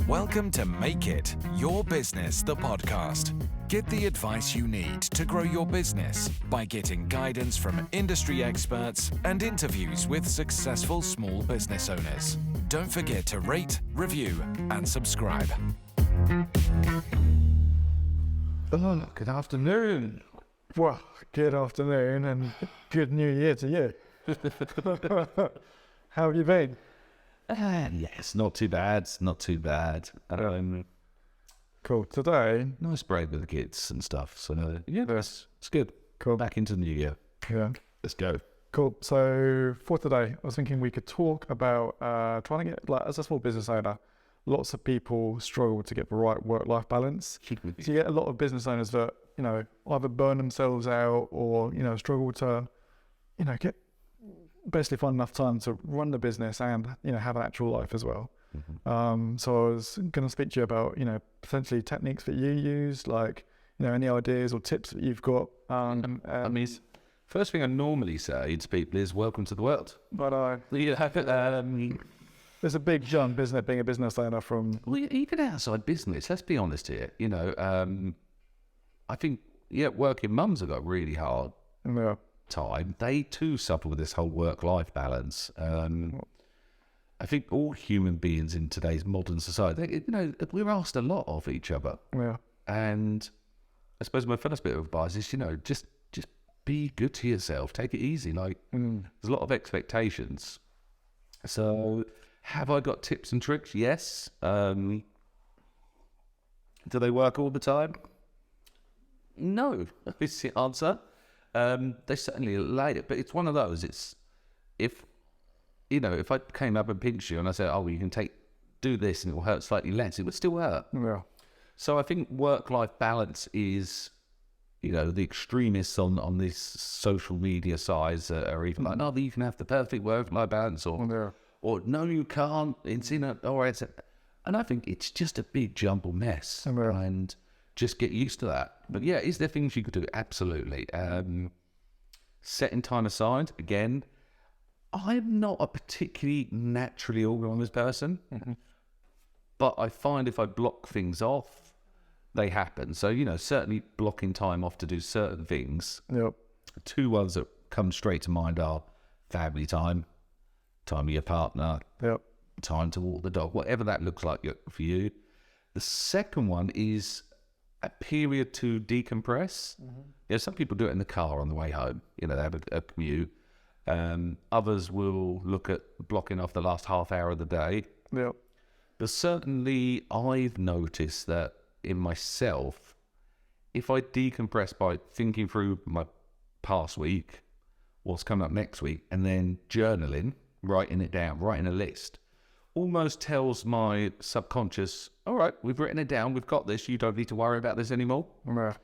Welcome to Make It Your Business, the podcast. Get the advice you need to grow your business by getting guidance from industry experts and interviews with successful small business owners. Don't forget to rate, review, and subscribe. Oh, good afternoon. Well, good afternoon and good new year to you. How have you been? Yes, not too bad. Cool. Today, Nice break with the kids and stuff. So yeah, it's good. Cool. Back into the new year. yeah, Let's go. cool. So for today, I was thinking we could talk about trying to get, like, as a small business owner, lots of people struggle to get the right work-life balance. So you get a lot of business owners that, either burn themselves out or, struggle to, basically find enough time to run the business and, have an actual life as well. So I was going to speak to you about, potentially techniques that you use, like, any ideas or tips that you've got. I mean, first thing I normally say to people is welcome to the world. But there's a big jump, isn't it, being a business owner from... Well, even outside business, let's be honest here. I think, working mums have got really hard Yeah. time. They too suffer with this whole work-life balance. I think all human beings in today's modern society, we're asked a lot of each other. Yeah. And I suppose my first bit of advice is, just be good to yourself. Take it easy. Like, there's a lot of expectations. So, have I got tips and tricks? Yes. Do they work all the time? No. Is the answer. They certainly lay it, but it's one of those. It's if I came up and pinched you and I said, "Oh, you can do this and it will hurt slightly less," it would still hurt. Yeah. So I think work-life balance is, the extremists on this social media sides are even like, "No, you can have the perfect work-life balance," or "No, you can't." And I think it's just a big jumbled mess, and just get used to that. But yeah, is there things you could do? Absolutely. Setting time aside, again, I'm not a particularly naturally organised person, but I find if I block things off, they happen. So, certainly blocking time off to do certain things. Yep. Two ones that come straight to mind are family time with your partner, Yep. time to walk the dog, whatever that looks like for you. The second one is a period to decompress. Some people do it in the car on the way home. They have a commute. Others will look at blocking off the last half hour of the day. Yep. But certainly I've noticed that in myself, if I decompress by thinking through my past week, what's coming up next week, and then journaling, writing it down, writing a list, almost tells my subconscious, all right, we've written it down, we've got this, you don't need to worry about this anymore. Yeah.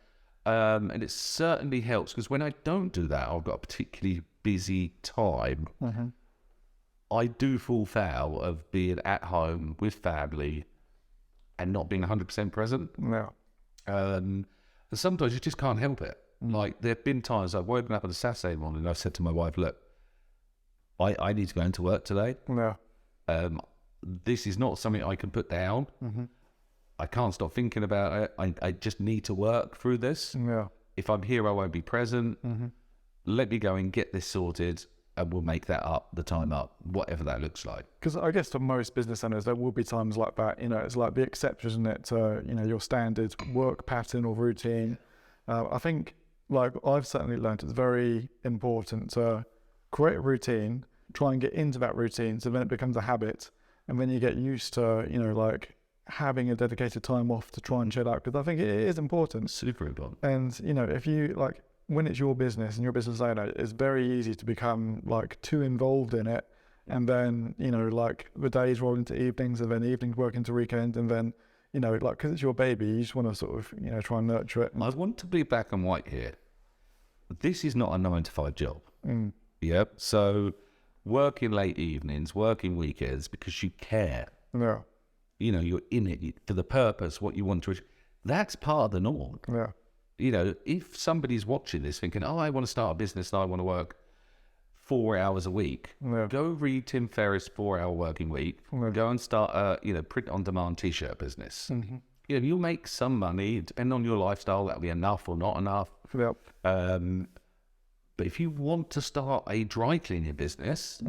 And it certainly helps, because when I don't do that, I've got a particularly busy time, I do fall foul of being at home with family and not being 100% present. Yeah. And sometimes you just can't help it. Like, there have been times I've woken up on a Saturday morning and I've said to my wife, look, I need to go into work today. Yeah. This is not something I can put down. I can't stop thinking about it. I just need to work through this. Yeah. If I'm here, I won't be present. Let me go and get this sorted, and we'll make that up, the time up, whatever that looks like. Because I guess for most business owners, there will be times like that. It's like the exception, isn't it, to, your standard work pattern or routine. I think, like, I've certainly learned it's very important to create a routine, try and get into that routine, so then it becomes a habit, and then you get used to, like, having a dedicated time off to try and chill out, because I think it is important. Super important. And, if you, like, when it's your business and you're a business owner, it's very easy to become, like, too involved in it. And then, like, the days roll into evenings, and then evenings work into weekends, and then, like, because it's your baby, you just want to sort of, try and nurture it. I want to be black and white here. This is not a 9-to-5 job. Yep. So working late evenings, working weekends because you care. Yeah. You're in it for the purpose, what you want to achieve. That's part of the norm. Yeah. If somebody's watching this thinking, oh, I want to start a business and I want to work 4 hours a week. Yeah. Go read Tim Ferriss' 4-Hour Working Week. Yeah. Go and start a print-on-demand T-shirt business. Mm-hmm. You'll make some money. Depending on your lifestyle, that'll be enough or not enough. Yep. But if you want to start a dry cleaning business,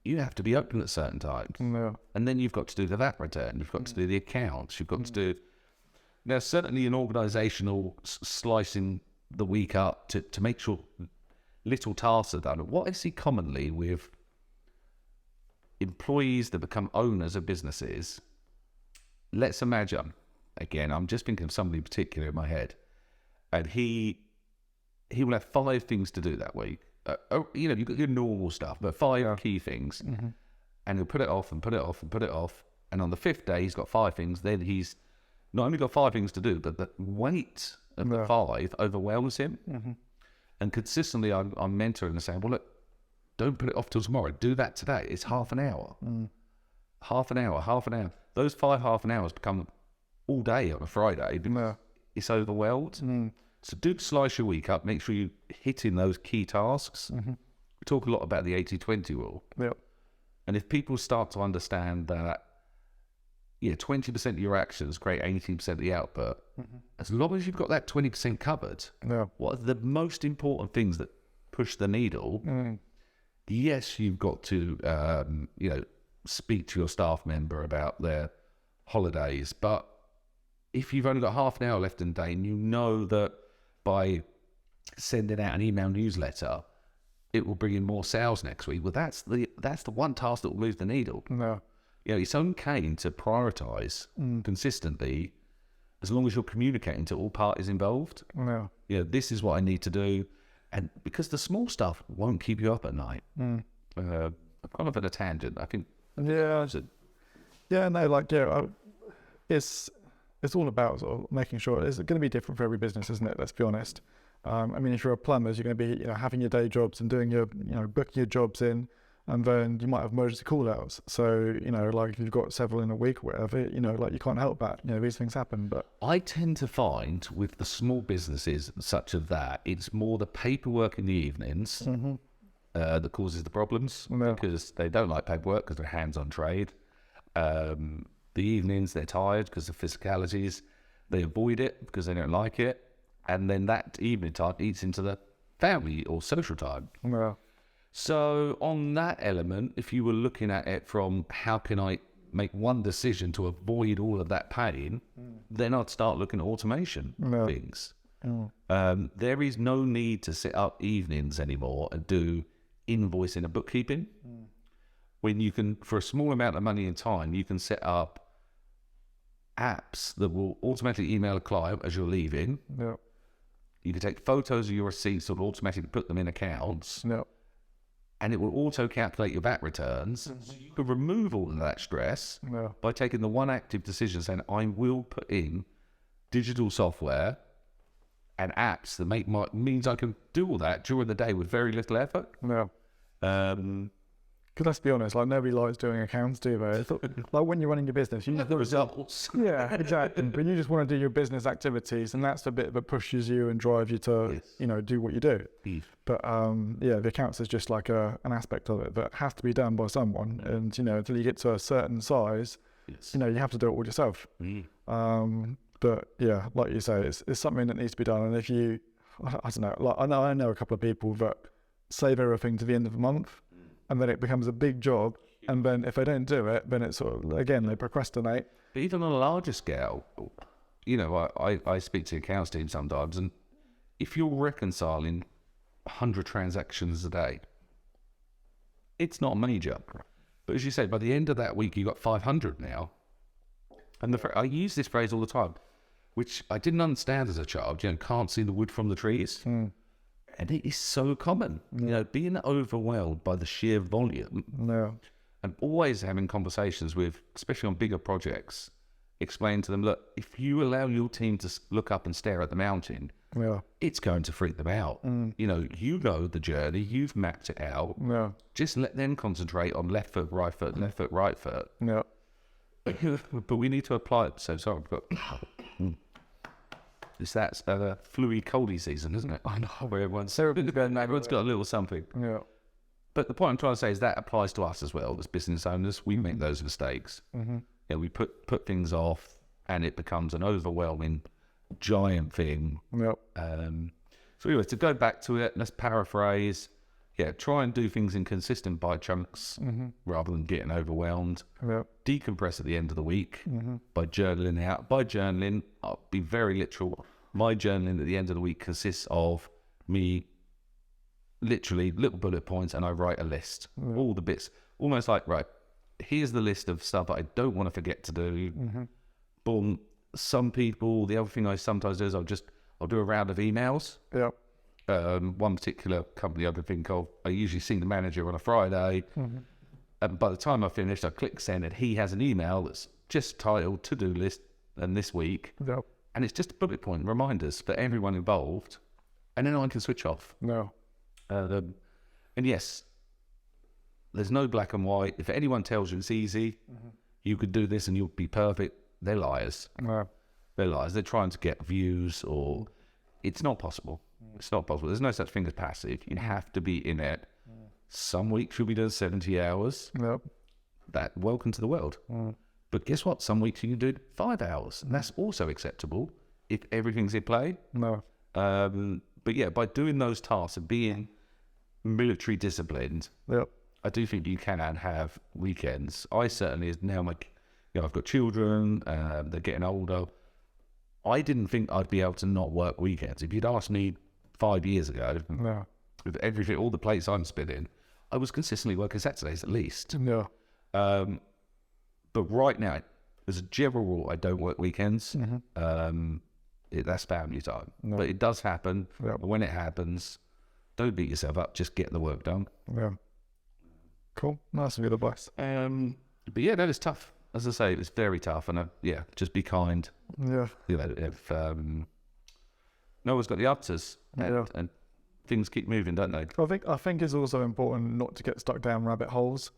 you have to be open at certain times. Yeah. And then you've got to do the VAT return. You've got to do the accounts. You've got to do... Now, certainly an organisational slicing the week up to make sure little tasks are done. What I see commonly with employees that become owners of businesses, let's imagine, again, I'm just thinking of somebody particular in my head, and he will have 5 things to do that week. You've got your normal stuff, but 5 key things. And he'll put it off and put it off and put it off. And on the 5th day, he's got 5 things. Then he's not only got 5 things to do, but the weight of the 5 overwhelms him. And consistently, I'm mentoring and saying, well, look, don't put it off till tomorrow. Do that today. It's half an hour. Half an hour. Those 5 half an hours become all day on a Friday. It's overwhelmed. So do slice your week up. Make sure you're hitting those key tasks. We talk a lot about the 80-20 rule. Yep. And if people start to understand that, 20% of your actions create 18% of the output, as long as you've got that 20% covered, what are the most important things that push the needle? Yes, you've got to, speak to your staff member about their holidays, but if you've only got half an hour left in the day and you know that by sending out an email newsletter, it will bring in more sales next week. Well, that's the one task that will move the needle. It's okay to prioritise consistently as long as you're communicating to all parties involved. This is what I need to do. And because the small stuff won't keep you up at night. I'm kind of at a tangent, I think. It's all about sort of making sure it's going to be different for every business, isn't it? Let's be honest. If you're a plumber, you're going to be having your day jobs and doing your booking your jobs in, and then you might have emergency call outs. So if you've got several in a week or whatever, you can't help that. These things happen. But I tend to find with the small businesses such as that, it's more the paperwork in the evenings that causes the problems, because they don't like paperwork because they're hands-on trade. The evenings, they're tired because of physicalities. They avoid it because they don't like it. And then that evening time eats into the family or social time. So on that element, if you were looking at it from how can I make one decision to avoid all of that pain, then I'd start looking at automation things. There is no need to set up evenings anymore and do invoicing and bookkeeping. When you can, for a small amount of money and time, you can set up apps that will automatically email a client as you're leaving. You can take photos of your receipts and automatically put them in accounts. And it will auto-calculate your VAT returns. So you can remove all of that stress by taking the one active decision saying, I will put in digital software and apps that means I can do all that during the day with very little effort. Because let's be honest, nobody likes doing accounts, do they? It's when you're running your business, you need the results. Yeah, exactly. But you just want to do your business activities, and that's the bit that pushes you and drives you to, do what you do. But the accounts is just like an aspect of it that has to be done by someone, and until you get to a certain size, you have to do it all yourself. But yeah, like you say, it's something that needs to be done. And if you, I don't know, I know a couple of people that save everything to the end of the month. And then it becomes a big job, and then if they don't do it, then it's sort of, again, they procrastinate. But even on a larger scale, I speak to the accounts team sometimes, and if you're reconciling 100 transactions a day, it's not major. But as you say, by the end of that week, you've got 500 now. And I use this phrase all the time, which I didn't understand as a child, can't see the wood from the trees. And it is so common, being overwhelmed by the sheer volume. And always having conversations with, especially on bigger projects, explain to them, look, if you allow your team to look up and stare at the mountain, it's going to freak them out. You know the journey, you've mapped it out. Just let them concentrate on left foot, right foot, left foot, right foot. But we need to apply it. So sorry, but it's that fluey, coldy season, isn't it? I know, where everyone's got a little something. But the point I'm trying to say is that applies to us as well as business owners. We make those mistakes. We put things off, and it becomes an overwhelming, giant thing. Yep. So anyway, to go back to it, let's paraphrase. Yeah, try and do things in consistent bite chunks rather than getting overwhelmed. Yep. Decompress at the end of the week by journaling out. By journaling, I'll be very literal. My journaling at the end of the week consists of me literally little bullet points, and I write a list. All the bits, almost like, right, here's the list of stuff I don't want to forget to do. Boom. Some people, the other thing I sometimes do is I'll do a round of emails. Yep. One particular company I can think of, I usually see the manager on a Friday, and by the time I finish, I click send, and he has an email that's just titled to-do list and this week, and it's just bullet point reminders for everyone involved, and then I can switch off. And yes, there's no black and white. If anyone tells you it's easy, you could do this and you'll be perfect, they're liars. They're liars. They're trying to get views, or it's not possible. It's not possible. There's no such thing as passive. You have to be in it. Some weeks you'll be doing 70 hours. Welcome to the world. But guess what? Some weeks you can do 5 hours, and that's also acceptable if everything's in play. But yeah, by doing those tasks and being military disciplined, I do think you can have weekends. I certainly, now I've got children, they're getting older. I didn't think I'd be able to not work weekends. If you'd asked me 5 years ago, with everything, all the plates I'm spinning, I was consistently working Saturdays at least. But right now, as a general rule, I don't work weekends. That's family time. But it does happen. When it happens, don't beat yourself up. Just get the work done. Cool. Nice good advice. But yeah, that is tough. As I say, it's very tough. And just be kind. If no one's got the answers, and things keep moving, don't they? I think it's also important not to get stuck down rabbit holes.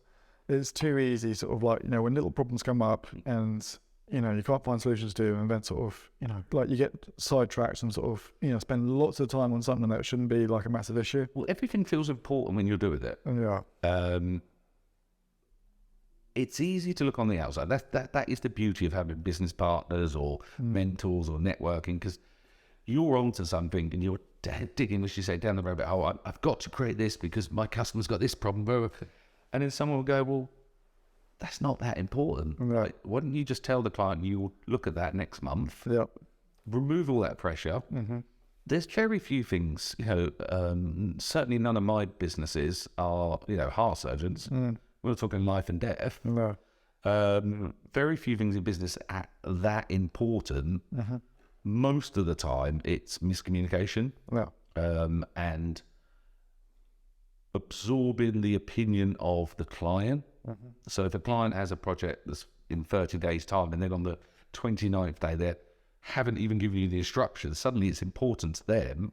It's too easy, sort of like, when little problems come up and you can't find solutions to, and then sort of, like you get sidetracked and sort of, spend lots of time on something that shouldn't be like a massive issue. Well, everything feels important when you're doing it. It's easy to look on the outside. That is the beauty of having business partners or mentors or networking, because you're onto something and you're digging, as you say, down the rabbit hole. I've got to create this because my customer's got this problem. And then someone will go, well, that's not that important. Right. Why don't you just tell the client you'll look at that next month? Remove all that pressure. There's very few things, certainly none of my businesses are, heart surgeons. We're talking life and death. Very few things in business are that important. Most of the time, it's miscommunication and absorbing the opinion of the client. So if a client has a project that's in 30 days' time, and then on the 29th day they haven't even given you the instructions, suddenly it's important to them.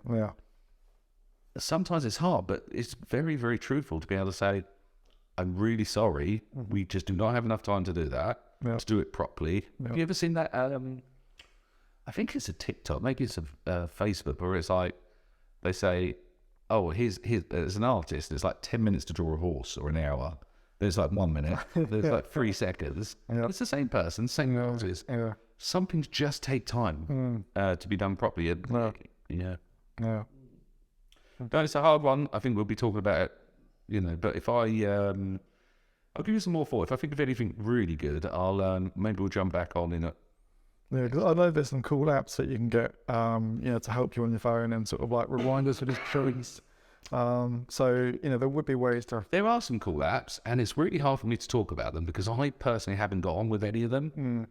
Sometimes it's hard, but it's very, very truthful to be able to say, I'm really sorry, we just do not have enough time to do that, to do it properly. Have you ever seen that? I think it's a TikTok, maybe it's a Facebook, where it's like, they say, oh, here's as an artist, it's like 10 minutes to draw a horse, or an hour. There's like 1 minute. There's like 3 seconds. It's the same person, same artist. Some things just take time to be done properly. No, it's a hard one. I think we'll be talking about it, but if I'll give you some more thought. If I think of anything really good, maybe we'll jump back on in it. Because I know there's some cool apps that you can get, to help you on your phone, and sort of like reminders for distractions. So there would be ways to. There are some cool apps, and it's really hard for me to talk about them because I personally haven't got on with any of them.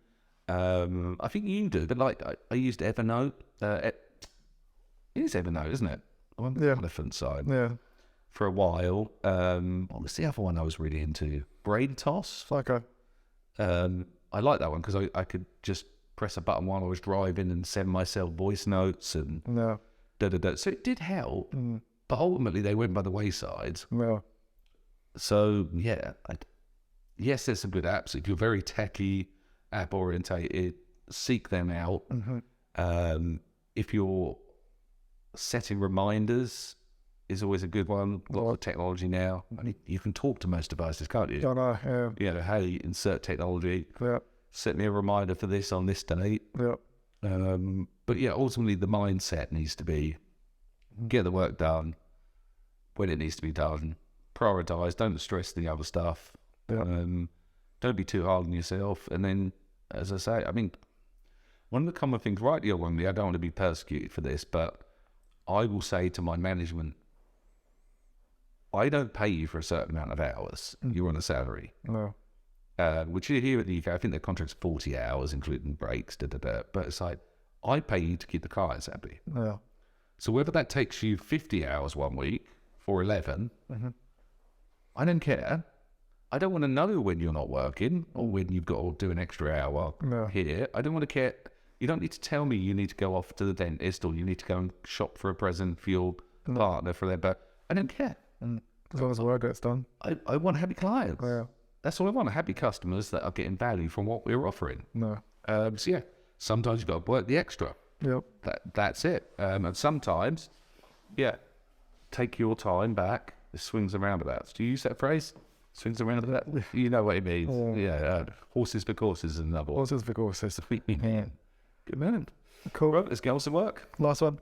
I think you do, but like I used Evernote. It is Evernote, isn't it? I'm on the elephant side. For a while. What was the other one I was really into? Brain Toss. Okay. I like that one because I could just press a button while I was driving and send myself voice notes and So it did help, but ultimately they went by the wayside. So yes, there's some good apps. If you're very techie, app orientated, seek them out. If you're setting reminders, is always a good one. Lots of technology now. I mean, you can talk to most devices, can't you? I know, You know, hey, insert technology. yeah, Set me a reminder for this on this date. yeah, But yeah, ultimately the mindset needs to be get the work done when it needs to be done. Prioritize. Don't stress the other stuff. yeah, Don't be too hard on yourself. And then, as I say, I mean, one of the common things, rightly or wrongly, I don't want to be persecuted for this, but I will say to my management, I don't pay you for a certain amount of hours. You're on a salary. no, Which here at the UK, I think the contract's 40 hours, including breaks, But it's like, I pay you to keep the clients happy. yeah, So whether that takes you 50 hours one week for 11, I don't care. I don't want to know when you're not working or when you've got to do an extra hour No. here. I don't want to care. You don't need to tell me you need to go off to the dentist or you need to go and shop for a present for your partner for their birthday. I don't care. as long as the work gets done. I want happy clients. Yeah, That's all I want, happy customers that are getting value from what we're offering. no, So yeah, sometimes you've got to work the extra. yep, That's it. And sometimes, yeah, take your time back. It swings and roundabouts. Do you use that phrase? Swings and roundabouts? You know what it means. Yeah, horses for courses is another one. horses for courses. Good man. Cool. Right, let's get on some work. Last one.